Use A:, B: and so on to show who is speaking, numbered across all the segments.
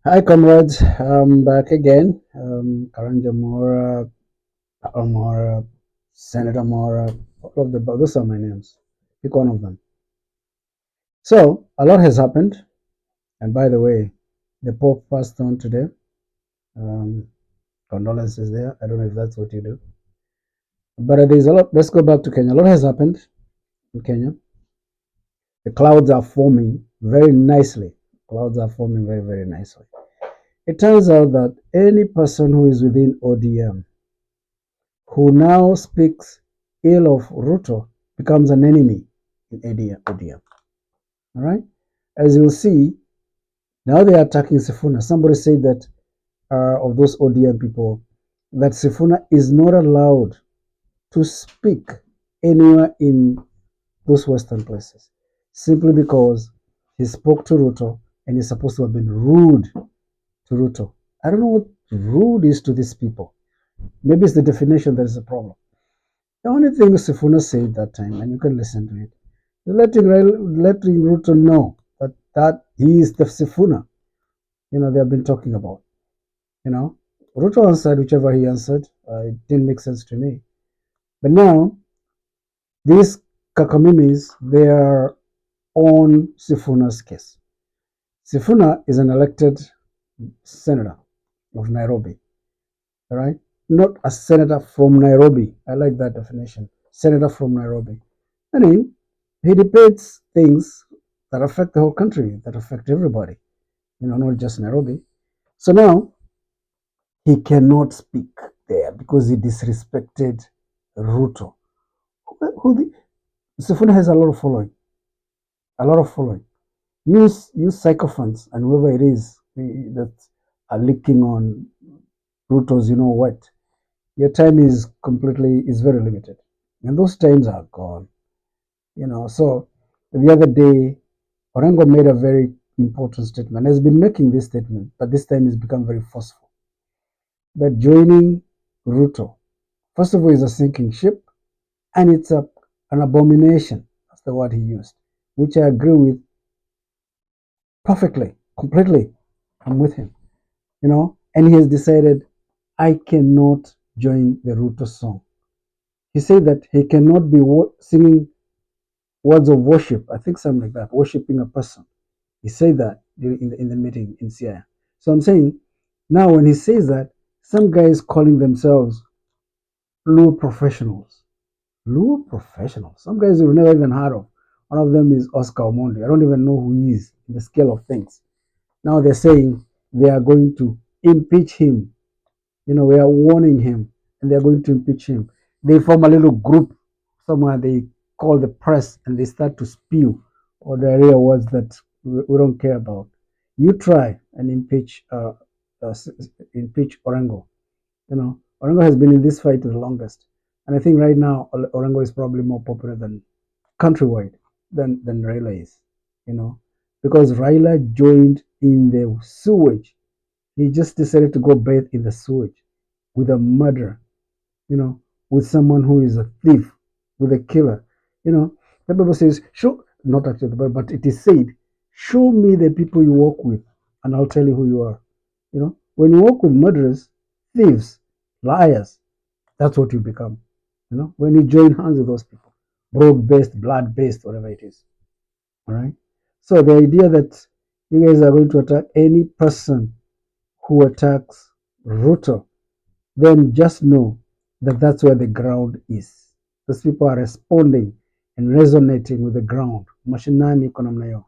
A: Hi, comrades. I'm back again. Karanja Mora, Mora, Senator Mora, all of the those are my names. Pick one of them. So, a lot has happened. And by the way, the Pope passed on today. Um, Condolences there. I don't know if that's what you do. But there's a lot. Let's go back to Kenya. A lot has happened in Kenya. The clouds are forming very nicely. Clouds are forming very, very nicely. It turns out that any person who is within ODM who now speaks ill of Ruto becomes an enemy in ODM. All right? As you'll see, now they are attacking Sifuna. Somebody said that of those ODM people, that Sifuna is not allowed to speak anywhere in those Western places simply because he spoke to Ruto and he's supposed to have been rude to Ruto. I don't know what rude is to these people. Maybe it's the definition that is a problem. The only thing Sifuna said that time, and you can listen to it, letting Ruto know that he is the Sifuna, they have been talking about. You know, Ruto answered whichever he answered. It didn't make sense to me. But now, these Kakaminis, they are on Sifuna's case. Sifuna is an elected senator of Nairobi, all right? Not a senator from Nairobi. I like that definition. Senator from Nairobi. Meaning, he debates things that affect the whole country, that affect everybody, not just Nairobi. So now he cannot speak there because he disrespected Ruto. Sifuna has a lot of following, a lot of following. Use sycophants and whoever it is that are leaking on Ruto's, what. Your time is very limited, and those times are gone. So the other day, Orengo made a very important statement. Has been making this statement, but this time it's become very forceful. That joining Ruto, first of all, is a sinking ship, and it's an abomination. That's the word he used, which I agree with perfectly, completely. I'm with him, and he has decided I cannot join the Ruto song. He said that he cannot be singing words of worship. I think something like that, worshiping a person. He said that in the meeting in Siaya. So I'm saying now when he says that, some guys calling themselves Luo professionals. Luo professionals. Some guys you've never even heard of. One of them is Oscar Omondi. I don't even know who he is in the scale of things. Now they're saying they are going to impeach him. We are warning him and they're going to impeach him. They form a little group somewhere, they call the press and they start to spew or diarrhea words that we don't care about. You try and uh, impeach Orengo. Orengo has been in this fight the longest. And I think right now Orengo is probably more popular than countrywide than Raila is, you know, because Raila joined in the sewage. He just decided to go bathe in the sewage with a murderer, with someone who is a thief, with a killer. You know, the Bible says, show, not actually the Bible, but it is said, show me the people you walk with, and I'll tell you who you are. When you walk with murderers, thieves, liars, that's what you become. When you join hands with those people, broke based, blood based, whatever it is. All right. So the idea that you guys are going to attack any person who attacks Ruto, then just know that that's where the ground is. Those people are responding and resonating with the ground. Mashinani iko namna hiyo.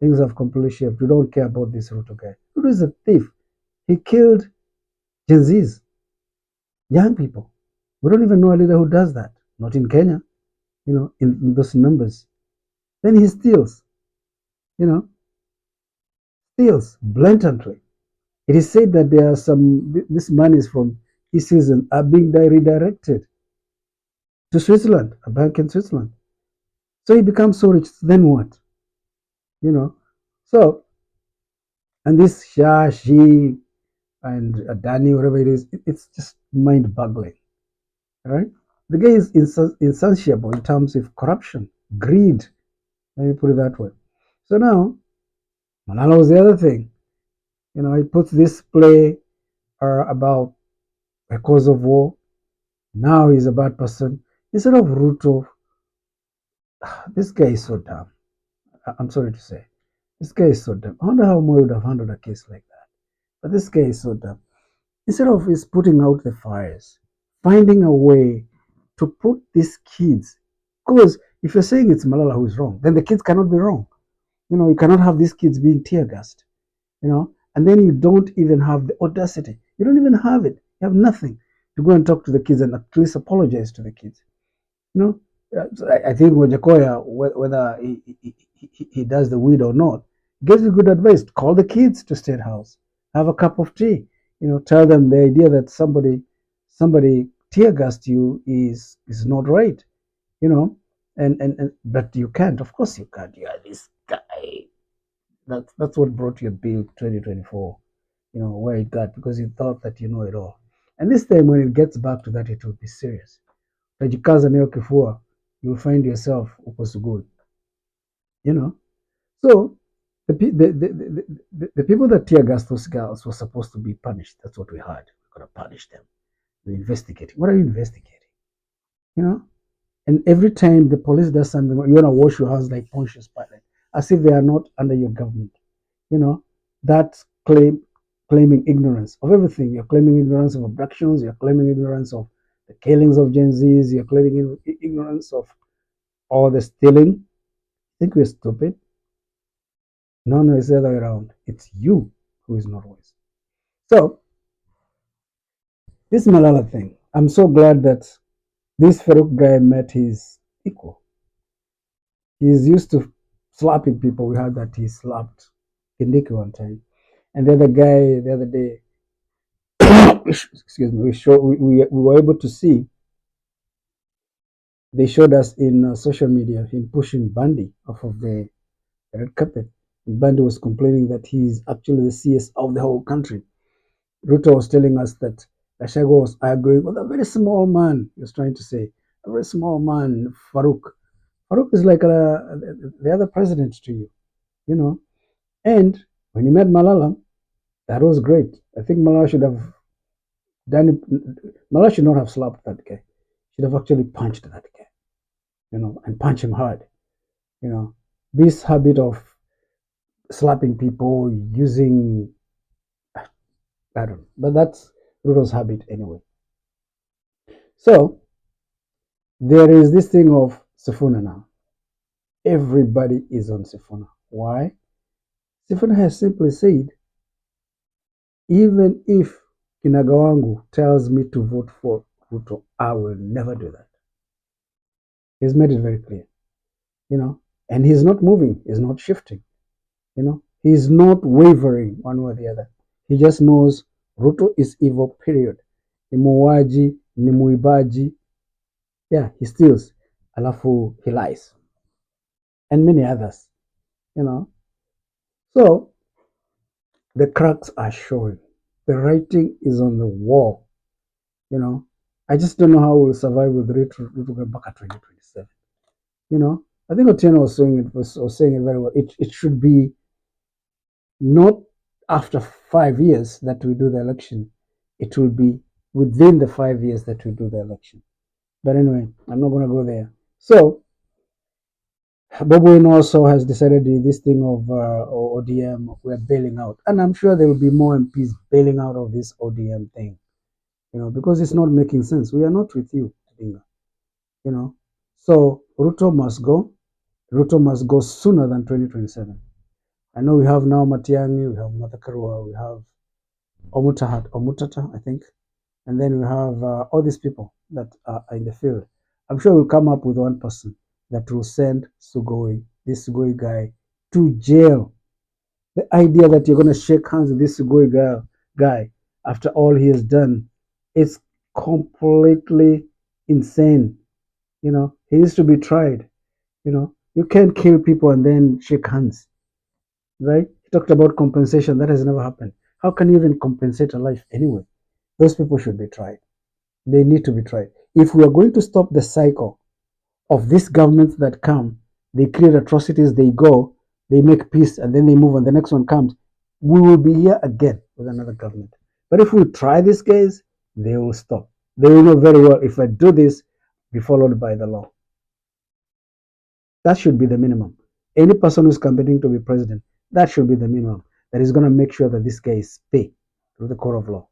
A: Things have completely shifted. We don't care about this Ruto guy. Ruto is a thief. He killed Gen Zs, young people. We don't even know a leader who does that. Not in Kenya, in those numbers. Then he steals, you know, steals blatantly. It is said that there are this money is from East Season are being redirected to Switzerland, a bank in Switzerland. So he becomes so rich. Then what? You know. So and this Shah, Shi, and Adani, whatever it is, it's just mind-boggling, right? The guy is insatiable in terms of corruption, greed. Let me put it that way. So now, Malala was the other thing. You know, he puts this play about a cause of war. Now he's a bad person. Instead of Ruto, this guy is so dumb. I'm sorry to say. This guy is so dumb. I wonder how Moi would have handled a case like that. But this guy is so dumb. Instead of his putting out the fires, finding a way to put these kids, because if you're saying it's Malala who is wrong, then the kids cannot be wrong. You know, you cannot have these kids being tear gassed, you know, and then you don't even have the audacity. You don't even have it. You have nothing to go and talk to the kids and at least apologize to the kids. You know, I think Wajakoya, whether he does the weed or not, gives you good advice. Call the kids to State House, have a cup of tea. You know, tell them the idea that somebody tear gassed you is not right. You know, and but you can't. Of course, you can't. You are this guy. That's what brought your bill 2024. You know where it got because you thought that you know it all. And this time, when it gets back to that, it will be serious. Utajikaza nayo kifua, you'll find yourself uko sugoi, you know. So the people that tear gas those girls were supposed to be punished. That's what we heard. We're gonna punish them. We're investigating. What are you investigating? You know. And every time the police does something, you wanna wash your hands like Pontius Pilate, as if they are not under your government. You know. That's claiming ignorance of everything. You're claiming ignorance of abductions. You're claiming ignorance of the killings of Gen Zs. You're claiming ignorance of all the stealing. Think we're stupid? No, no, it's the other way around. It's you who is not wise. So, this Malala thing, I'm so glad that this Farouk guy met his equal. He's used to slapping people. We heard that he slapped Kindiki one time. And the other guy, the other day, excuse me, we were able to see, they showed us in social media him pushing Bandy off of the red carpet. And Bandy was complaining that he's actually the CS of the whole country. Ruto was telling us that Gachagua was arguing with a very small man. He was trying to say a very small man, Farouk. Farouk is like the other president to you, you know. And when he met Malala, that was great. I think Malala should have done it. Malala should not have slapped that guy. Should have actually punched that guy, you know, and punch him hard. You know, this habit of slapping people using, I don't know, but that's Ruto's habit anyway. So there is this thing of Sifuna now. Everybody is on Sifuna. Why? Sifuna has simply said, even if Kinagawangu tells me to vote for Ruto, I will never do that. He's made it very clear, you know, and he's not moving, he's not shifting, you know, he's not wavering one way or the other. He just knows Ruto is evil, period. Ni muuaji, ni muibaji. Yeah, he steals. Alafu, he lies. And many others, you know. So the cracks are showing. The writing is on the wall. You know, I just don't know how we'll survive with Ruto back at 2027. You know, I think Otieno was saying it very well. It should be not after 5 years that we do the election. It will be within the 5 years that we do the election. But anyway, I'm not going to go there. So Bob Wine also has decided this thing of ODM, we're bailing out. And I'm sure there will be more MPs bailing out of this ODM thing, you know, because it's not making sense. We are not with you, you know. So Ruto must go. Ruto must go sooner than 2027. I know we have now Matiang'i, we have Matakarua, we have Omutata, I think. And then we have all these people that are in the field. I'm sure we'll come up with one person that will send Sugoi, this Sugoi guy, to jail. The idea that you're going to shake hands with this Sugoi guy after all he has done is completely insane. You know, he needs to be tried. You know, you can't kill people and then shake hands, right? He talked about compensation. That has never happened. How can you even compensate a life anyway? Those people should be tried. They need to be tried. If we are going to stop the cycle of these governments that come, they create atrocities, they go, they make peace, and then they move on. The next one comes. we will be here again with another government. But if we try this case, they will stop. They will know very well if I do this, be followed by the law. That should be the minimum. Any person who's campaigning to be president, that should be the minimum. That is going to make sure that this guy is paid through the court of law.